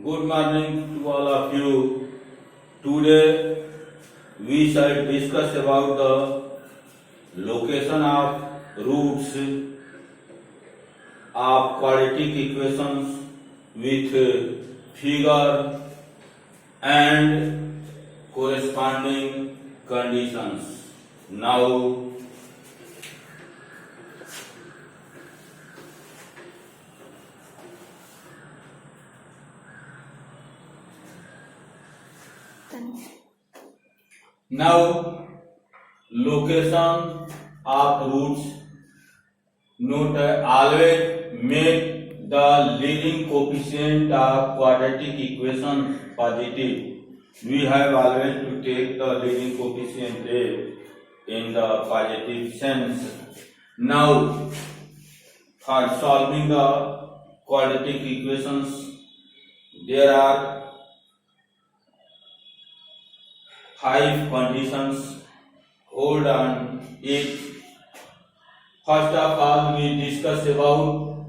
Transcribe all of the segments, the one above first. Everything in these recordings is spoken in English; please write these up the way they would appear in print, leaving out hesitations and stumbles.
Good morning to all of you. Today we shall discuss about the location of roots of quadratic equations with figure and corresponding conditions. Now location of roots. Note always make the leading coefficient of quadratic equation positive. We have always to take the leading coefficient A in the positive sense. Now, for solving the quadratic equations, there are 5 conditions. Hold on it. First of all, we discuss about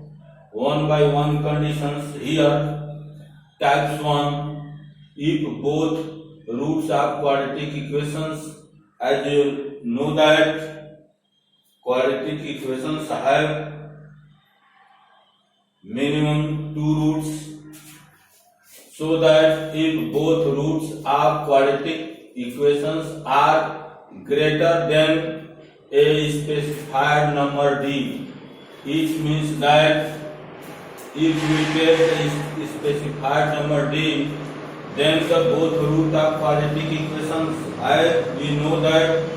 one by one conditions here. Types 1, if both roots of quadratic equations, as you know that quadratic equations have minimum 2 roots, so that if both roots of quadratic equations are greater than a specified number d, it means that if we take a specified number d, then the both root of quadratic equations, as we know that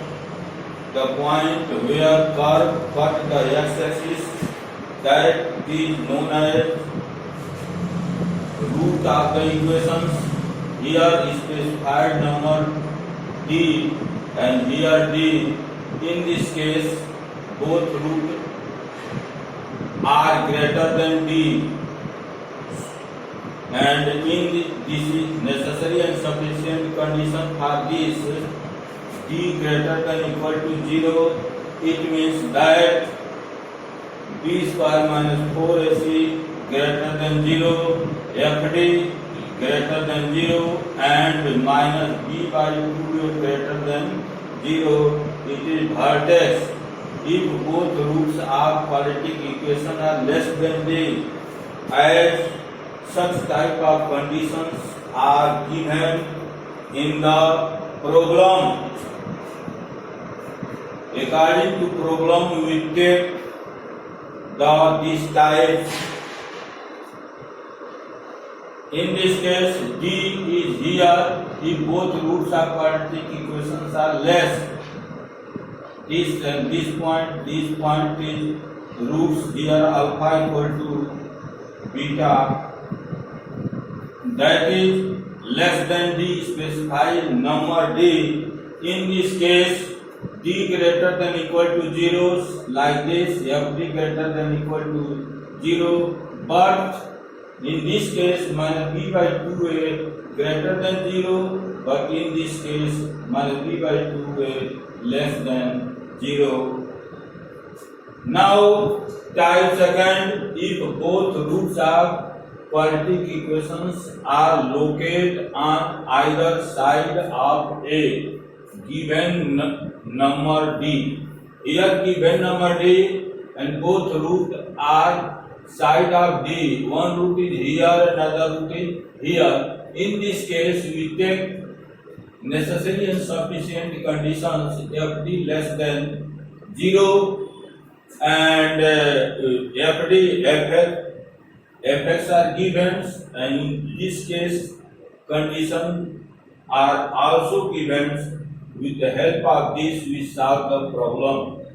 the point where curve cut the x-axis, that is known as root of the equations. Here specified number d and here d. In this case, both roots are greater than d, and this is necessary and sufficient condition for this. D greater than equal to 0. It means that b square minus 4ac greater than 0, fd greater than 0, and minus b by 2a greater than 0. It is vertex. If both roots of quadratic equation are less than d, as such type of conditions are given in the problem. According to problem, we take this type. In this case, d is here if both roots of quadratic equations are less. This and this point is roots here alpha equal to beta, that is less than d specified number d. In this case, d greater than equal to 0, like this, fd greater than equal to 0, but in this case minus b by 2a greater than 0, but in this case minus b by 2a less than 0. Now type second, if both roots of quadratic equations are located on either side of a given number d. Here given number d and both roots are side of d. One root is here, another root is here. In this case, we take necessary and sufficient conditions fd less than 0 and fd, fx are given, and in this case conditions are also given. With the help of this, we solve the problem.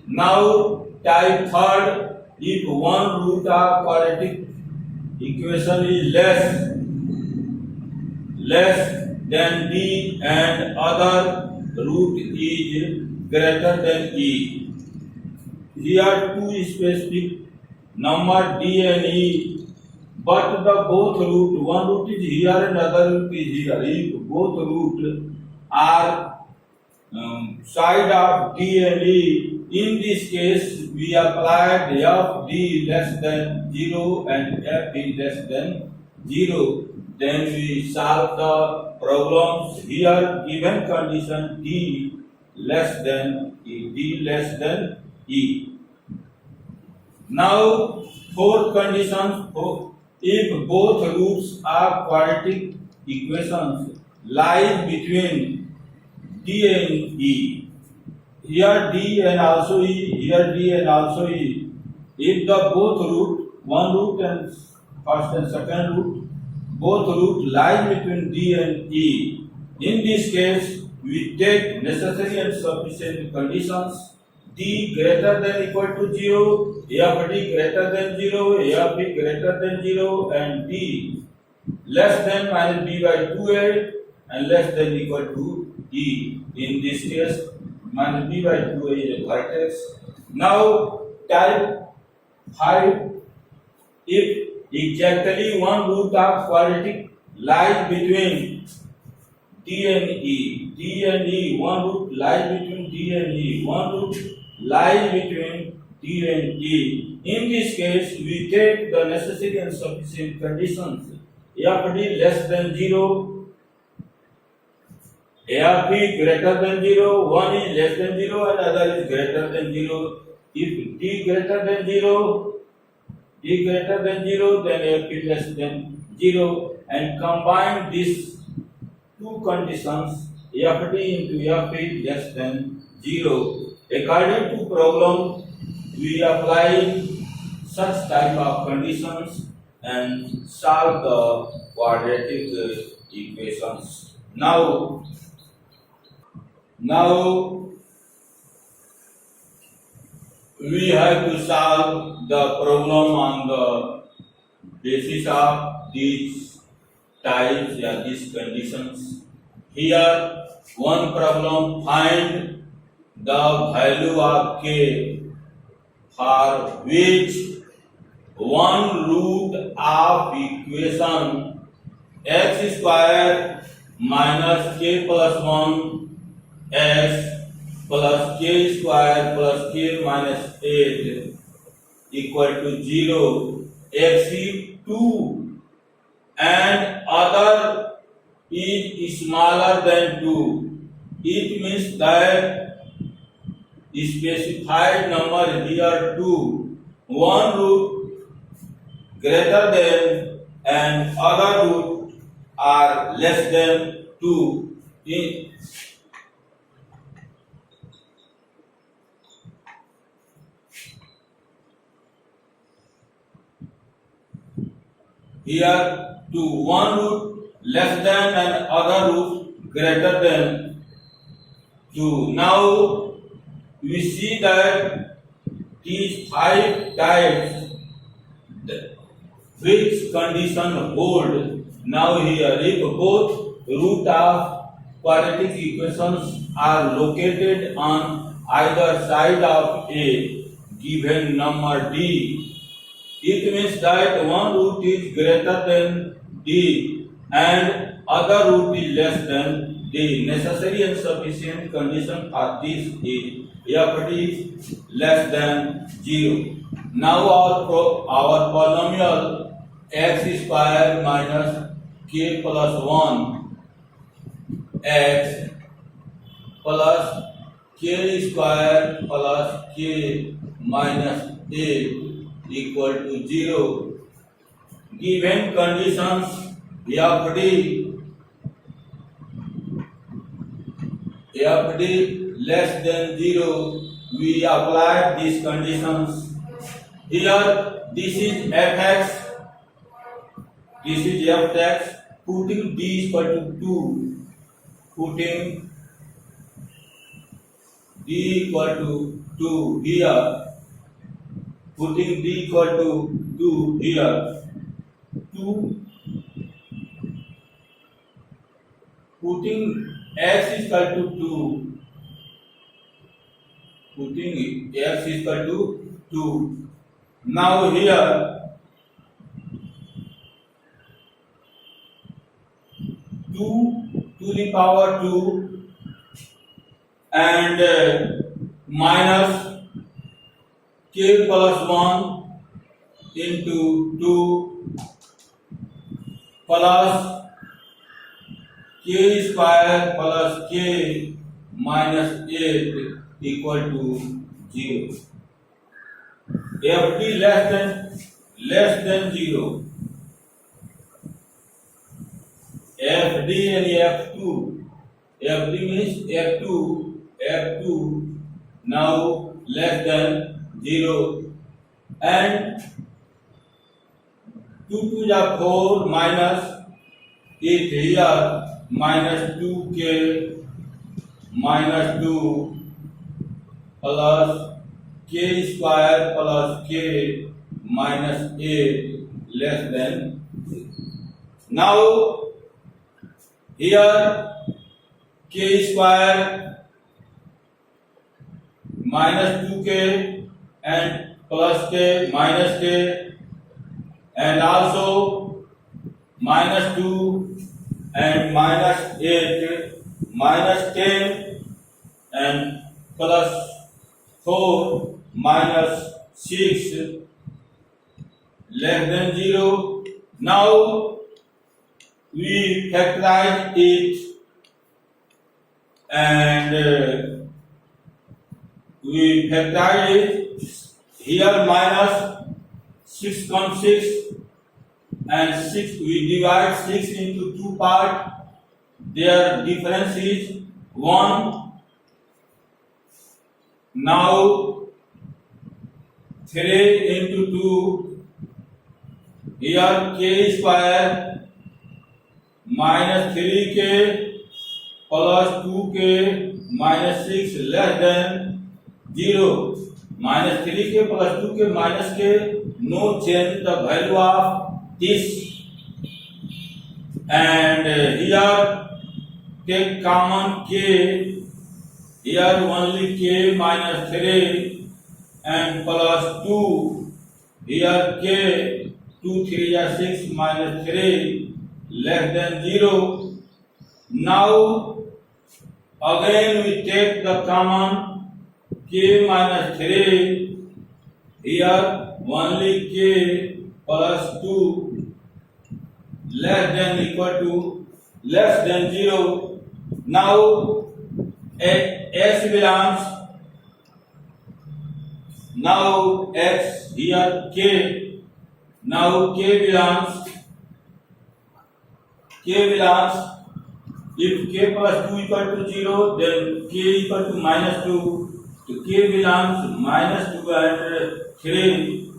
Now type third, if one root of quadratic equation is less than d and other root is greater than e. Here two specific number d and e, but the both root, one root is here and other root is here. If both root are side of d and e, in this case we applied f d less than 0 and f d less than 0. then we solve the problems. Here given condition D less than E. Now fourth condition, if both roots are quadratic equations lies between D and E. Here D and also E, here D and also E. If the both root, one root and first and second root, both root lies between D and E. In this case, we take necessary and sufficient conditions. D greater than equal to 0, f D greater than 0, f B greater than 0, and D less than minus B by 2a and less than equal to E. In this case, minus B by 2a is a vertex. Now, type 5, if exactly one root of quadratic lies between D and E, one root lies between D and E, one root lies between D and E. In this case, we take the necessary and sufficient conditions. F D less than 0, F B greater than 0, one is less than 0 and other is greater than 0. If D greater than 0, then F is less than 0, and combine these two conditions, F D into F is less than 0. According to problem, we apply such type of conditions and solve the quadratic equations. Now we have to solve the problem on the basis of these types or these conditions. Here, one problem, find the value of k for which one root of equation x square minus k plus 1 x plus k square plus k minus 8 equal to 0 exceed 2 and other is smaller than 2. It means that specified number here 2, one root greater than and other root are less than 2. Here 2, one root less than and other root greater than 2. Now we see that these 5 types which condition hold. Now here, if both root of quadratic equations are located on either side of a given number D, it means that one root is greater than D and other root is less than D. Necessary and sufficient condition for this is F D is less than 0. Now our polynomial x square minus k plus 1 x plus k square plus k minus 8 equal to 0. Given conditions F D less than 0, we apply these conditions. Here this is fx, this is fx, putting d equal to 2, putting d equal to 2 here, putting d equal to 2 here, 2, putting x is equal to 2, putting x is equal to 2. Now here 2 to the power 2 and minus k plus 1 into 2 plus k square plus k minus 8 equal to 0. FD less than 0. FD and F2. FD means F2 now less than 0, and 2 to the 4 minus 8 here minus 2k minus 2 plus k square plus k minus 8 less than 0. Now here k square minus 2k and plus k minus k, and also minus 2 and minus 8 minus 10 and plus 4 minus 6 less than 0. Now we factorize it, and we factorize it. Here minus 6 comes 6, and 6 we divide 6 into 2 parts. Their difference is 1. Now 3 into 2. Here k square minus 3k plus 2k minus 6 less than 0. Minus 3k plus 2k minus k, no change the value of this. And here take common k. Here only k minus 3 and plus 2. Here k 2 3 is 6 minus 3 less than 0. Now again we take the common k minus 3. Here only k plus 2 less than equal to less than 0. Now x belongs, now x here k, now k belongs, if k plus 2 equal to 0, then k equal to minus 2. So k belongs minus 2 and 3.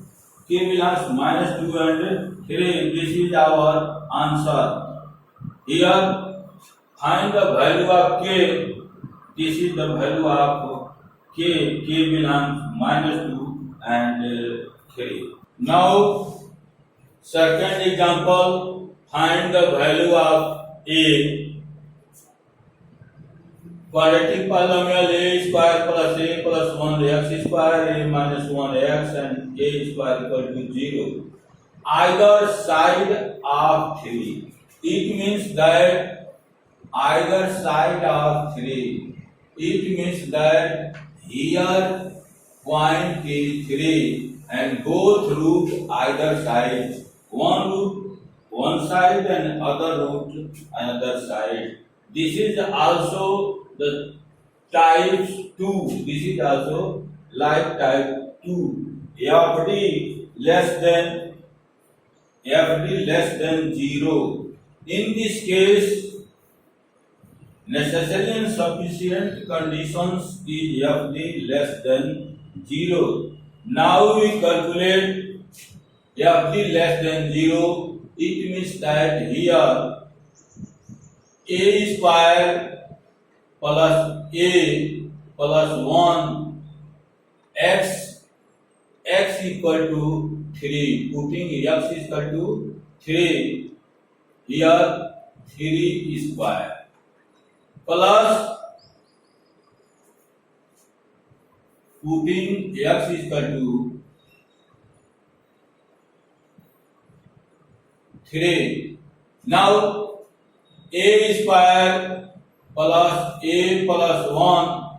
K belongs minus 2 and 3. This is our answer. Here find the value of k. This is the value of k. K belongs minus 2 and 3. Now second example, find the value of a. Quadratic polynomial a square plus a plus 1 x square a minus 1 x and a square equal to 0. Either side of 3. It means that either side of 3. It means that here point is 3 and go through either side. One root one side and other root another side. This is also the type 2. This is also like type 2. FD less than 0. In this case, necessary and sufficient conditions is FD less than 0. Now we calculate FD less than 0. It means that here a square plus a plus 1 x equal to 3. Putting x is equal to 3. Here 3 square plus putting x is equal to 3. Now a square plus a plus 1,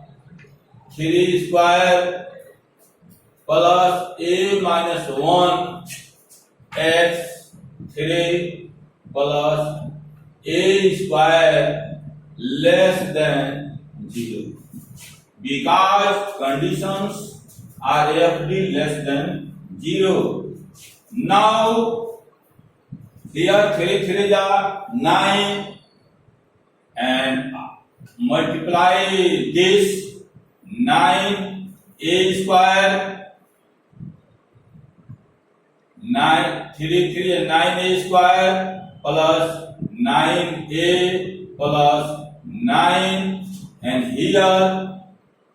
3 square plus a minus 1 x 3 plus a square less than 0, because conditions are FD less than 0. Now here 3 3 are 9 and multiply this 9 a square, 9 3 3 and 9 a square plus 9a plus 9, and here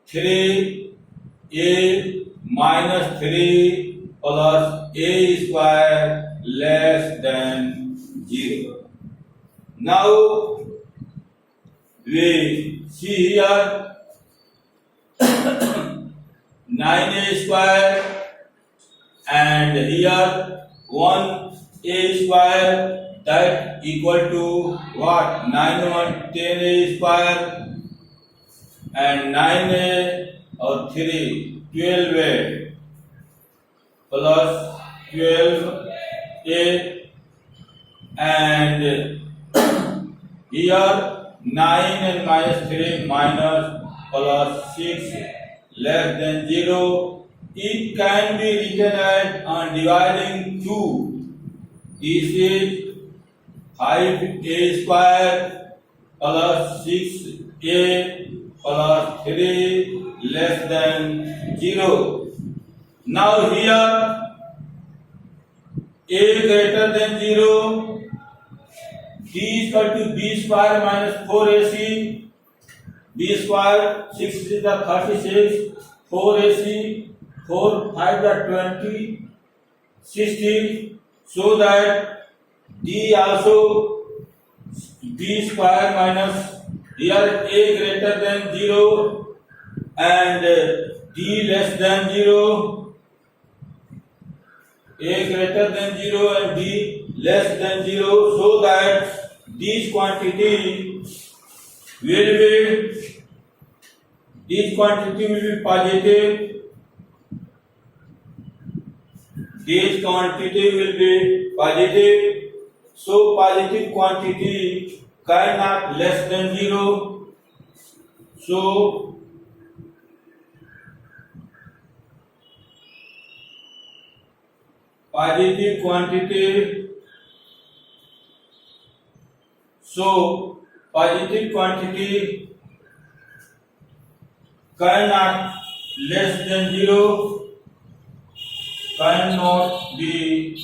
3a minus 3 plus a square less than 0. Now we see here 9a square and here 1a square, that equal to what? 9 1 10a square and 9a or 3 12a plus 12a, and here 9 and minus 3 minus plus 6 less than 0. It can be written as on dividing 2. This is 5a square plus 6a plus 3 less than 0. Now here a greater than 0, d is equal to b square minus 4ac, b square 6 is the 36, 4ac 4 5 the 20, 60, so that d also b square minus here a greater than 0 and d less than 0, a greater than 0 and d less than 0, so that this quantity will be positive. This quantity will be positive, so positive quantity cannot less than 0. So positive quantity, cannot less than 0, cannot be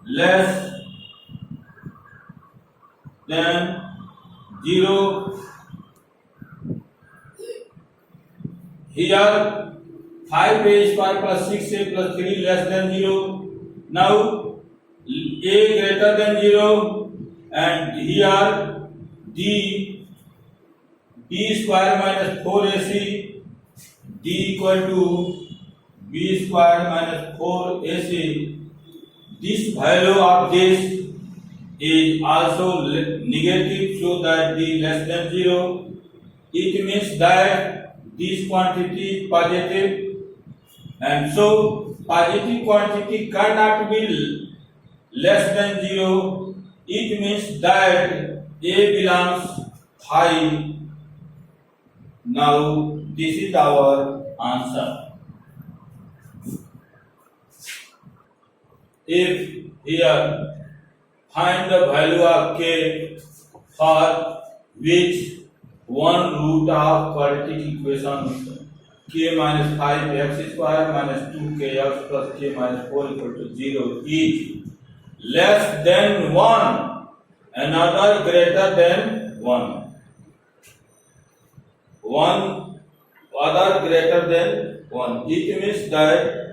less than 0. Here 5a square plus 6a plus 3 less than 0. Now a greater than 0, and here d b square minus 4ac, d equal to b square minus 4ac. This value of this is also negative, so that d less than 0. It means that this quantity is positive, and so positive quantity cannot be less than 0. It means that a belongs 5. Now this is our answer. If here find the value of k for which one root of quadratic equation k minus 5x square minus 2kx plus k minus 4 equal to 0 is less than 1, another greater than 1. One other greater than 1. It means that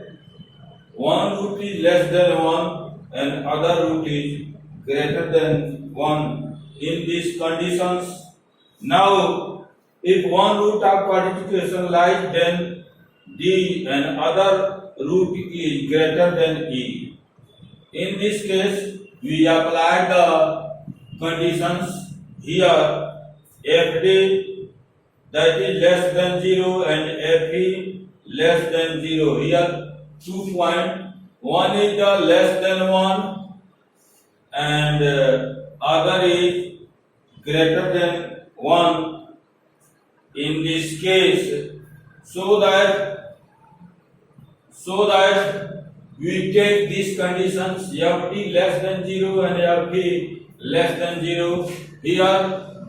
one root is less than 1 and other root is greater than 1 in these conditions. Now, if one root of quadratic equation lies, then d and other root is greater than e. In this case, we apply the conditions here. Fd that is less than 0 and Fe less than 0. Here 2 point. One is the less than 1 and other is greater than 1 in this case, so that we take these conditions ft less than 0 and ft less than 0 here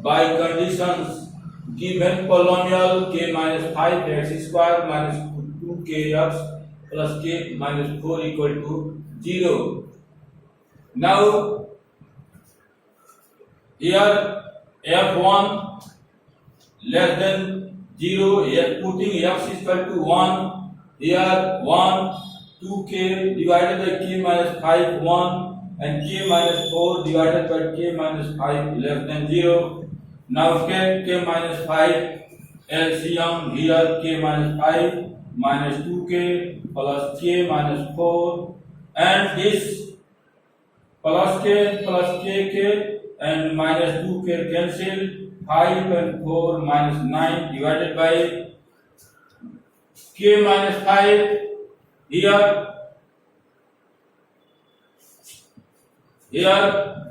by conditions given polynomial k minus 5 x square minus 2kx plus k minus 4 equal to 0. Now here f1 less than 0, putting x is equal to 1, here 1, 2k divided by k minus 5, 1, and k minus 4 divided by k minus 5 less than 0. Now take k minus 5 LCM, here k minus 5 minus 2k plus k minus 4, and this plus k and minus 2k cancel, 5 and 4 minus 9 divided by k minus 5 here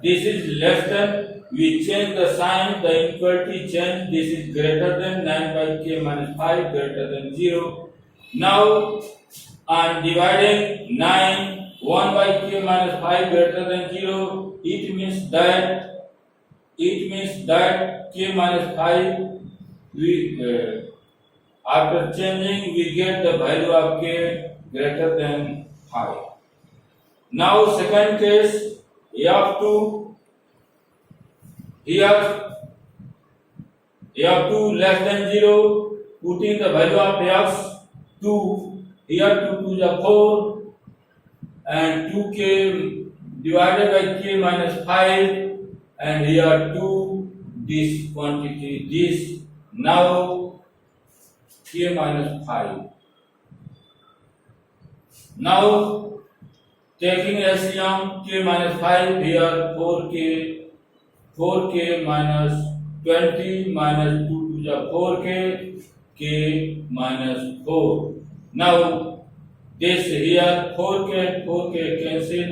this is less than, we change the sign, the inequality change, this is greater than 9 by k minus 5 greater than 0. Now I am dividing 9 1 by k minus 5 greater than 0, it means that k minus 5 we after changing we get the value of k greater than 5. Now second case, f2 here f2 less than 0, putting the value of f2 here 2 to the 4 and 2k divided by k minus 5 and here 2 this quantity this, now k minus 5. Now taking LCM k minus 5 here 4k minus 20 minus 2 to the 4k k minus 4. Now this here 4k cancel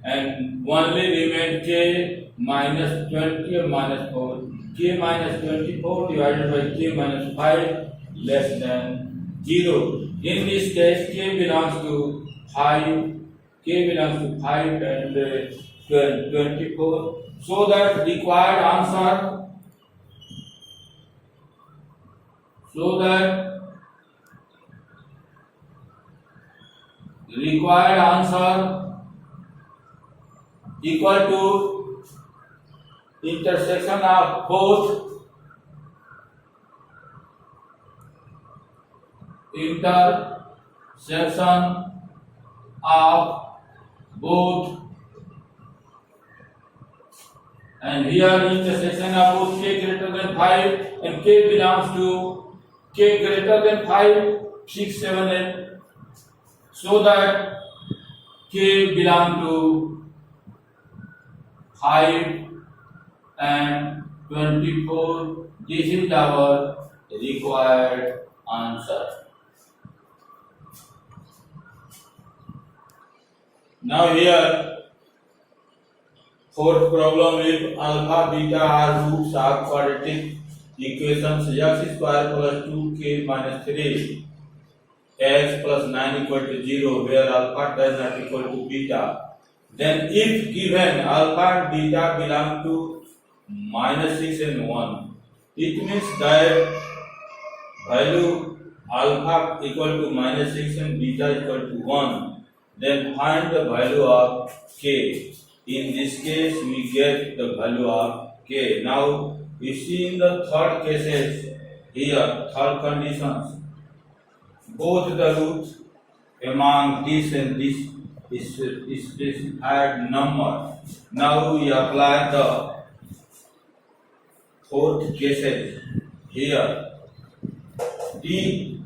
and only remain k minus 20 minus 4, k minus 24 divided by k minus 5 less than 0. In this case k belongs to 5 and 24, so that required answer equal to intersection of both and here intersection of both k greater than 5 and k belongs to k greater than 5 6 7 8, so that k belong to 5 and 24. This is our required answer. Now here fourth problem, if alpha beta are roots of quadratic equations x square plus 2k minus 3 x plus 9 equal to 0, where alpha does not equal to beta, then if given alpha and beta belong to minus 6 and 1, it means that value alpha equal to minus 6 and beta equal to 1, then find the value of k. In this case we get the value of k. Now we see in the third cases here, third conditions, both the roots among this and this is specified number. Now we apply the fourth cases here. D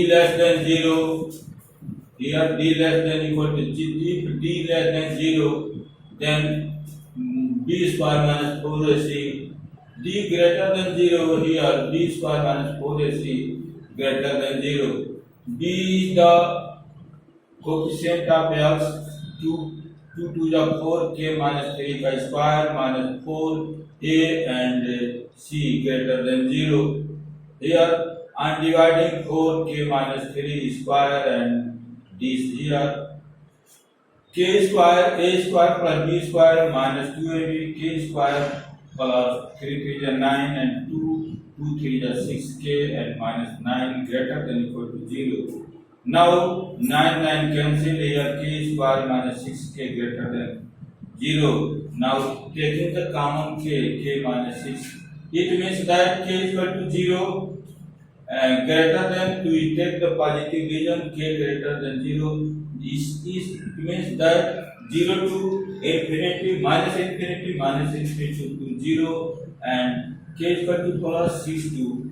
less than 0, here d less than equal to if d less than 0, then b square minus 4ac, d greater than 0, here b square minus 4ac greater than 0. B is the coefficient of x, 2 to the 4, k minus 3 का square minus 4a and c greater than 0. Here I am dividing 4k minus 3 square and this here. K square a square plus b square minus 2ab, k square plus 3 3 is 9 and 2 3 is 6k and minus 9 greater than equal to 0. Now 9 9 cancel here, k square minus 6k greater than 0. Now taking the common k minus 6, it means that k is equal to 0 and greater than, we take the positive region k greater than 0. This means that 0 to infinity minus infinity to 0 and k is equal to plus 6 to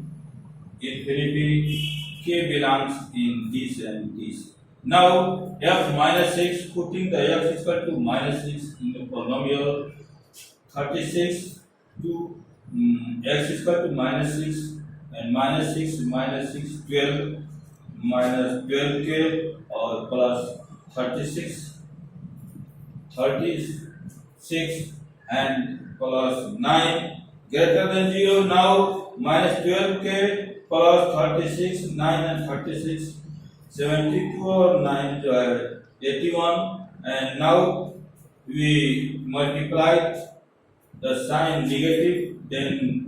infinity. K belongs in this and this. Now f minus 6, putting the f is equal to minus 6 in the polynomial 36 to x is equal to minus 6 and minus 6 12 minus 12k or plus 36 and plus 9 greater than 0. Now minus 12k plus 36, 9 and 36, 72 or 9 81, and now we multiply the sign negative, then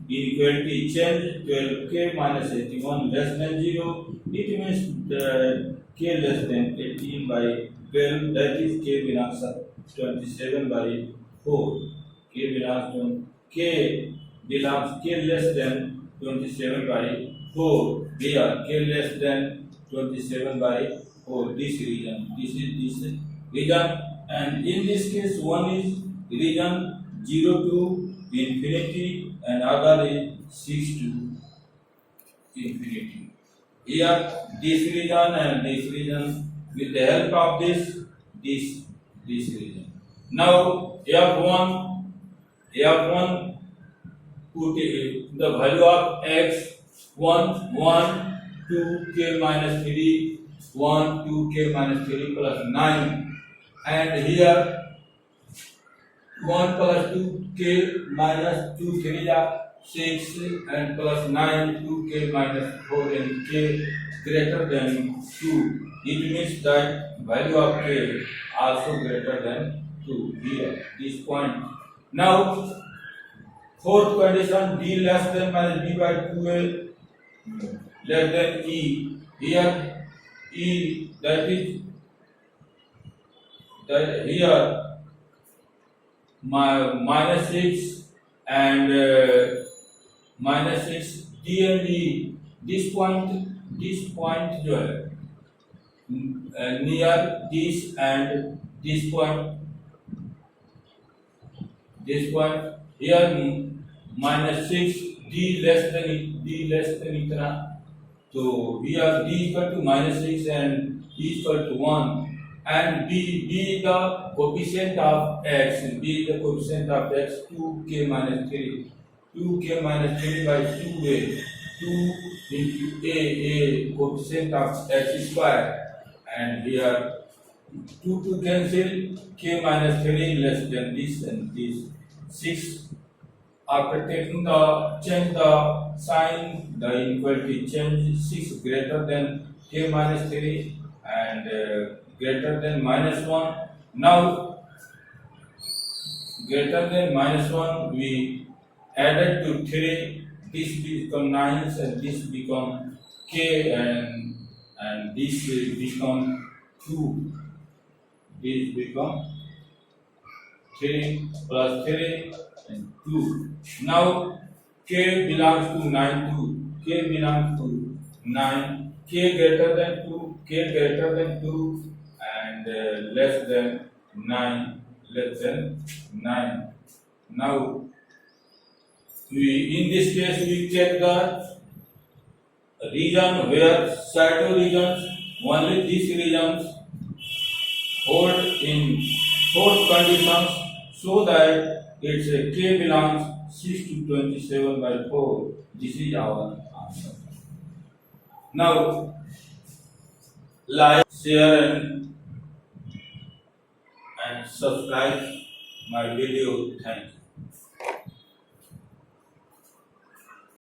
inequality change, 12k minus 81 less than 0. It means the k less than 18 by 12, that is k belongs to 27 by 4. K less than 27 by 4. Here k less than 27 by 4. This region, this is this region, and in this case one is region 0 to infinity and other is 6 to infinity. Here this region and this region, with the help of this region. Now f1 put the value of x 1 2 k minus 3 1 2 k minus 3 plus 9, and here 1 plus 2 k minus 2 3 6 and plus 9 2 k minus 4 and k greater than 2. It means that value of k also greater than 2 here, this point. Now fourth condition, d less than minus b by 2a less than e. Here e, that is that here minus 6 and minus 6 d and e, this point जो है near this and this point here minus 6 d less than इतना, तो here d equal to minus 6 and e equal to 1, and b the coefficient of x, 2k minus 3 by 2a, 2 into a coefficient of x square, and here 2 cancel, k minus 3 less than this and this, 6. After taking change the sign, the inequality change, 6 greater than k minus 3 and greater than minus 1. Now greater than minus 1 we added to 3, this become 9 and this become k and this will become 2. This become 3 plus 3 and 2. Now k belongs to 9 2. K belongs to 9. K greater than 2 and less than 9. Now in this case we check the region where shadow regions, only these regions hold in fourth conditions, so that its k belongs 6 to 27 by 4. This is our answer. Now like, share and subscribe my video. Thank you.